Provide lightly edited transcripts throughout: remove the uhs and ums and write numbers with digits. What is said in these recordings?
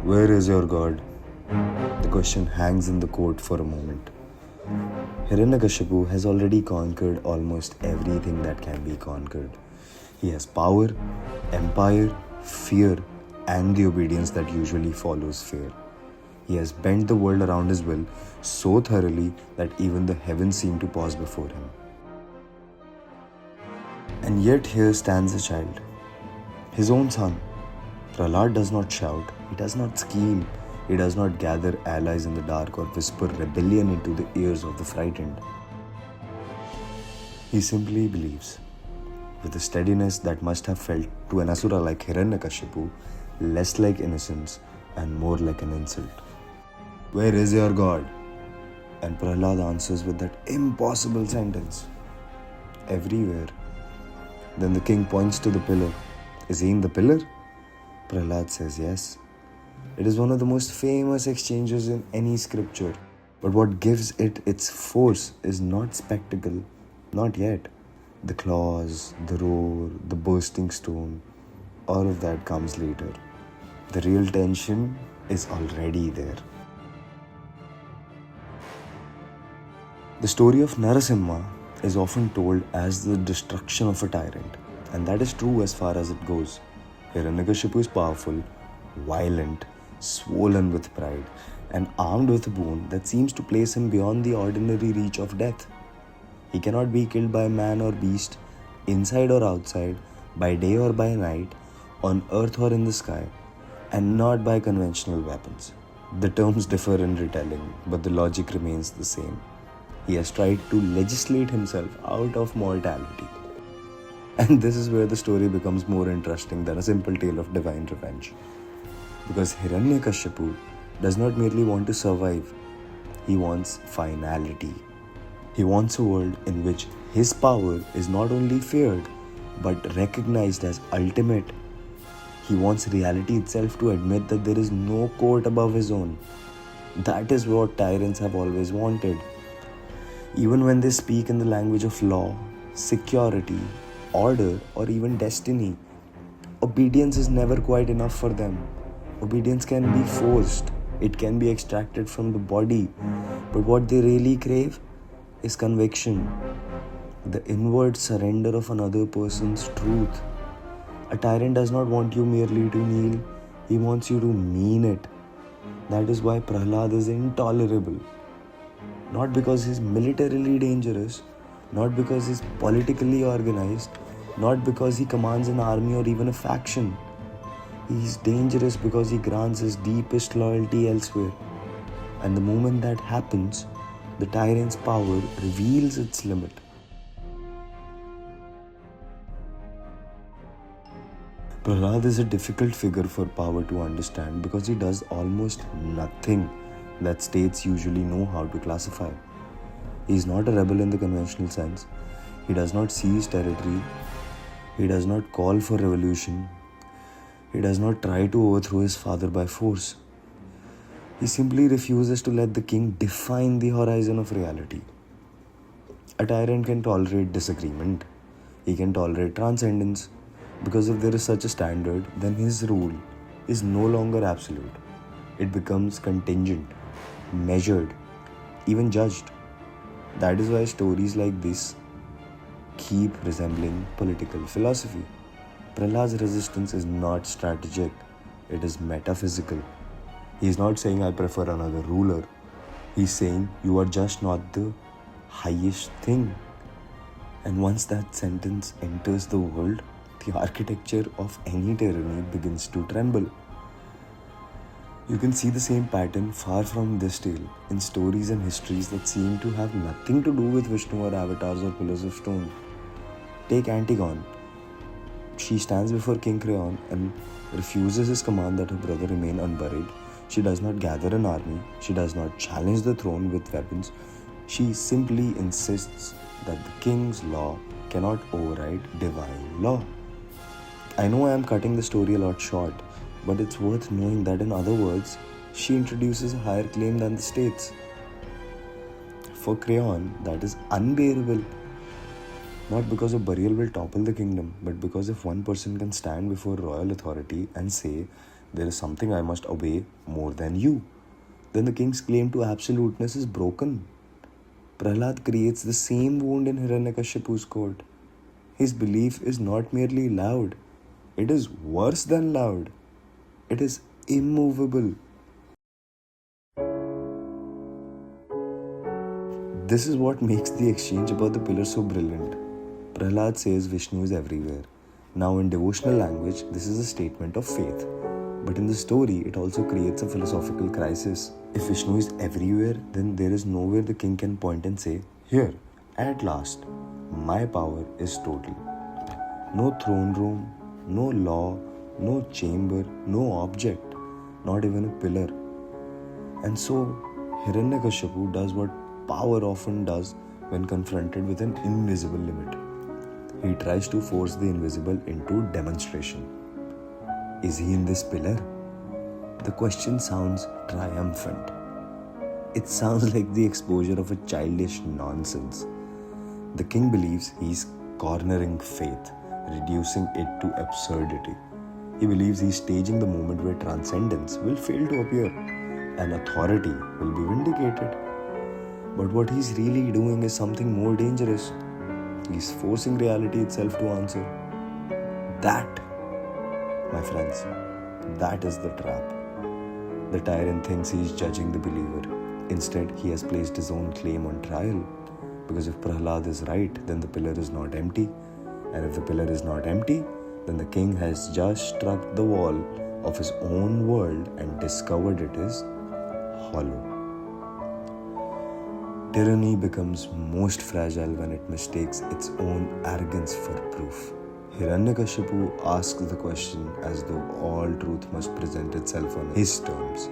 Where is your God? The question hangs in the court for a moment. Hiranyakashipu has already conquered almost everything that can be conquered. He has power, empire, fear, and the obedience that usually follows fear. He has bent the world around his will so thoroughly that even the heavens seem to pause before him. And yet here stands a child, his own son. Prahlad does not shout, he does not scheme, he does not gather allies in the dark or whisper rebellion into the ears of the frightened. He simply believes, with a steadiness that must have felt to an asura like Hiranyakashipu less like innocence and more like an insult. Where is your God? And Prahlad answers with that impossible sentence. Everywhere. Then the king points to the pillar. Is he in the pillar? Prahlad says yes. It is one of the most famous exchanges in any scripture. But what gives it its force is not spectacle, not yet. The claws, the roar, the bursting stone, all of that comes later. The real tension is already there. The story of Narasimha is often told as the destruction of a tyrant, and that is true as far as it goes. Hiranyakashipu is powerful, violent, swollen with pride, and armed with a boon that seems to place him beyond the ordinary reach of death. He cannot be killed by man or beast, inside or outside, by day or by night, on earth or in the sky, and not by conventional weapons. The terms differ in retelling, but the logic remains the same. He has tried to legislate himself out of mortality. And this is where the story becomes more interesting than a simple tale of divine revenge. Because Hiranyakashipu does not merely want to survive, he wants finality. He wants a world in which his power is not only feared, but recognized as ultimate. He wants reality itself to admit that there is no court above his own. That is what tyrants have always wanted. Even when they speak in the language of law, security, order, or even destiny, obedience is never quite enough for them. Obedience can be forced, it can be extracted from the body, but what they really crave is conviction, the inward surrender of another person's truth. A tyrant does not want you merely to kneel, he wants you to mean it. That is why Prahlad is intolerable. Not because he's militarily dangerous, not because he's politically organized, not because he commands an army or even a faction. He's dangerous because he grants his deepest loyalty elsewhere. And the moment that happens, the tyrant's power reveals its limit. Prahlad is a difficult figure for power to understand because he does almost nothing that states usually know how to classify. He is not a rebel in the conventional sense. He does not seize territory. He does not call for revolution. He does not try to overthrow his father by force. He simply refuses to let the king define the horizon of reality. A tyrant can tolerate disagreement. He can tolerate transcendence. Because if there is such a standard, then his rule is no longer absolute. It becomes contingent, measured, even judged. That is why stories like this keep resembling political philosophy. Prahlad's resistance is not strategic, it is metaphysical. He is not saying I prefer another ruler. He is saying you are just not the highest thing. And once that sentence enters the world, the architecture of any tyranny begins to tremble. You can see the same pattern far from this tale in stories and histories that seem to have nothing to do with Vishnu or avatars or pillars of stone. Take Antigone. She stands before King Creon and refuses his command that her brother remain unburied. She does not gather an army. She does not challenge the throne with weapons. She simply insists that the king's law cannot override divine law. I know I am cutting the story a lot short, but it's worth knowing that in other words, she introduces a higher claim than the states. For Creon, that is unbearable. Not because a burial will topple the kingdom, but because if one person can stand before royal authority and say There is something I must obey more than you. Then the king's claim to absoluteness is broken. Prahlad creates the same wound in Hiranyakashipu's court. His belief is not merely loud, it is worse than loud. It is immovable. This is what makes the exchange about the pillar so brilliant. Prahlad says Vishnu is everywhere. Now, in devotional language, this is a statement of faith. But in the story, it also creates a philosophical crisis. If Vishnu is everywhere, then there is nowhere the king can point and say, "Here, at last, my power is total." No throne room, no law, no chamber, no object, not even a pillar. And so, Hiranyakashipu does what power often does when confronted with an invisible limit. He tries to force the invisible into demonstration. Is he in this pillar? The question sounds triumphant. It sounds like the exposure of a childish nonsense. The king believes he's cornering faith, reducing it to absurdity. He believes he's staging the moment where transcendence will fail to appear and authority will be vindicated. But what he's really doing is something more dangerous. He's forcing reality itself to answer. That, my friends, that is the trap. The tyrant thinks he is judging the believer. Instead, he has placed his own claim on trial. Because if Prahlad is right, then the pillar is not empty. And if the pillar is not empty, then the king has just struck the wall of his own world and discovered it is hollow. Tyranny becomes most fragile when it mistakes its own arrogance for proof. Hiranyakashipu asks the question as though all truth must present itself on his terms.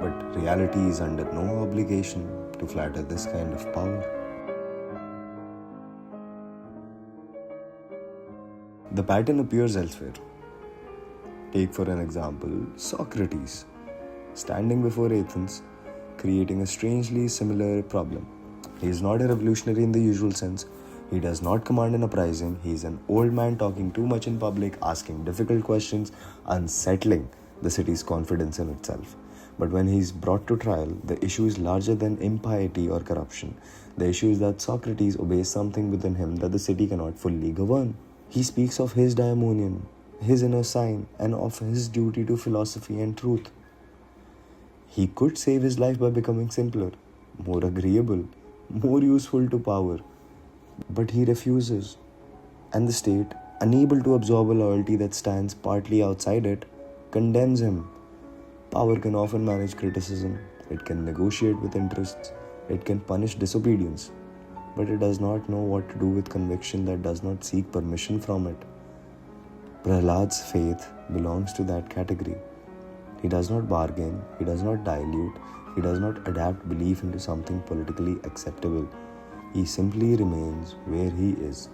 But reality is under no obligation to flatter this kind of power. The pattern appears elsewhere. Take for an example Socrates, standing before Athens, creating a strangely similar problem. He is not a revolutionary in the usual sense. He does not command an uprising. He is an old man talking too much in public, asking difficult questions, unsettling the city's confidence in itself. But when he is brought to trial, the issue is larger than impiety or corruption. The issue is that Socrates obeys something within him that the city cannot fully govern. He speaks of his daemonion, his inner sign, and of his duty to philosophy and truth. He could save his life by becoming simpler, more agreeable, more useful to power. But he refuses. And the state, unable to absorb a loyalty that stands partly outside it, condemns him. Power can often manage criticism. It can negotiate with interests. It can punish disobedience. But it does not know what to do with conviction that does not seek permission from it. Prahlad's faith belongs to that category. He does not bargain, he does not dilute, he does not adapt belief into something politically acceptable. He simply remains where he is.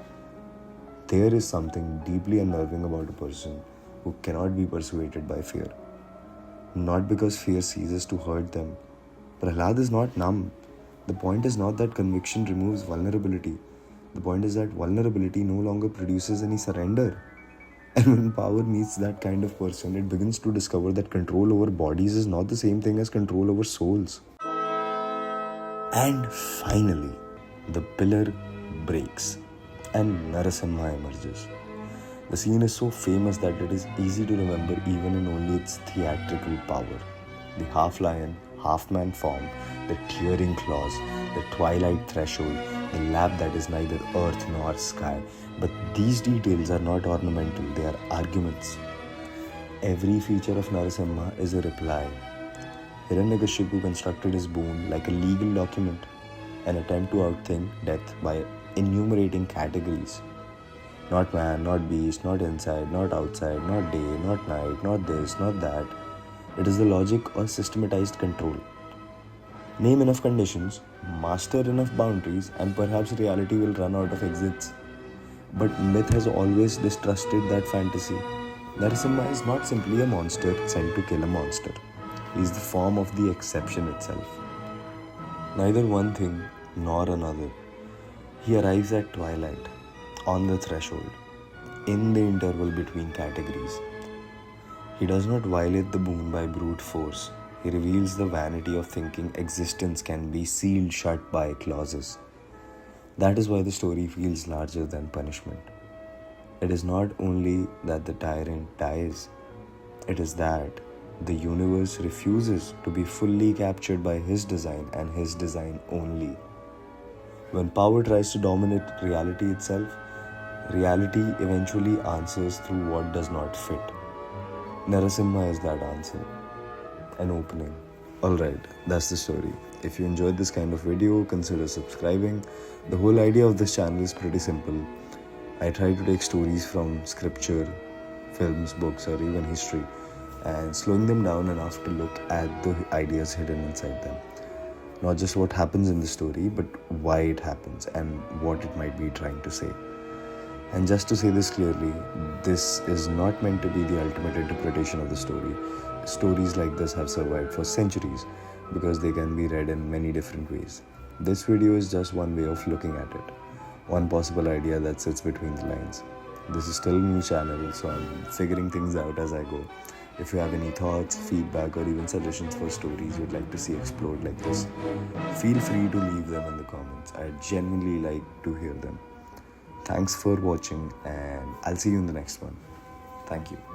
There is something deeply unnerving about a person who cannot be persuaded by fear. Not because fear ceases to hurt them. Prahlad is not numb. The point is not that conviction removes vulnerability. The point is that vulnerability no longer produces any surrender. And when power meets that kind of person, it begins to discover that control over bodies is not the same thing as control over souls. And finally, the pillar breaks and Narasimha emerges. The scene is so famous that it is easy to remember even in only its theatrical power. The half-lion, half-man form, the tearing claws, the twilight threshold, the lap that is neither earth nor sky. But these details are not ornamental, they are arguments. Every feature of Narasimha is a reply. Hiranyakashipu constructed his boon like a legal document, an attempt to outthink death by enumerating categories. Not man, not beast, not inside, not outside, not day, not night, not this, not that. It is the logic or systematized control. Name enough conditions, master enough boundaries, and perhaps reality will run out of exits. But myth has always distrusted that fantasy. Narasimha is not simply a monster sent to kill a monster. He is the form of the exception itself. Neither one thing nor another. He arrives at twilight, on the threshold, in the interval between categories. He does not violate the boon by brute force. He reveals the vanity of thinking existence can be sealed shut by clauses. That is why the story feels larger than punishment. It is not only that the tyrant dies, it is that the universe refuses to be fully captured by his design and his design only. When power tries to dominate reality itself, reality eventually answers through what does not fit. Narasimha is that answer. An opening. Alright, that's the story. If you enjoyed this kind of video, consider subscribing. The whole idea of this channel is pretty simple. I try to take stories from scripture, films, books, or even history, and slowing them down enough to look at the ideas hidden inside them. Not just what happens in the story, but why it happens and what it might be trying to say. And just to say this clearly, this is not meant to be the ultimate interpretation of the story. Stories like this have survived for centuries because they can be read in many different ways. This video is just one way of looking at it, one possible idea that sits between the lines. This is still a new channel, so I'm figuring things out as I go. If you have any thoughts, feedback, or even suggestions for stories you'd like to see explored like this, feel free to leave them in the comments. I'd genuinely like to hear them. Thanks for watching, and I'll see you in the next one. Thank you.